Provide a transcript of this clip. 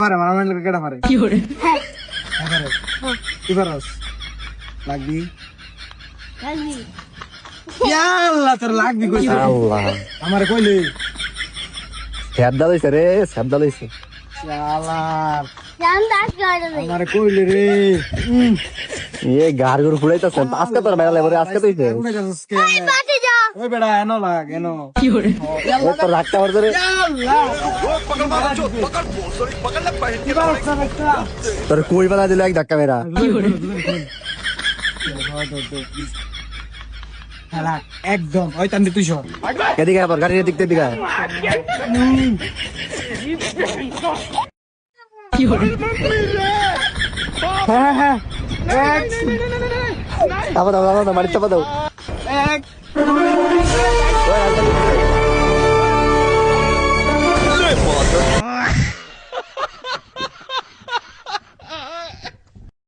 পারে মারামারি লাগে কেডা পারে কি করে পারে কি পারস লাগবি ইয়া আল্লাহ তোর লাগবি কইছে আল্লাহ আমারে কইলি শ্যাবদা লইছে রে শ্যাবদা লইছে শালার আমারে কইলি রে এ গার গরু ফুলাইতাছে আজকে তোর বেড়া লাগবে আজকে তুইছে উড়ে যাস কে ওই বেড়া এনো লাগ এনো কি করে তোর রাখতে পারছে রে তোর কই বেলা দিল এক ধাক্কা মেরা কি করে শালা একদম ওই টান তুই সর এদিকে আবার গাড়ির দিক থেকে কি করে হ্যাঁ হ্যাঁ চাপা দাও বাড়ি চাপা দাও এক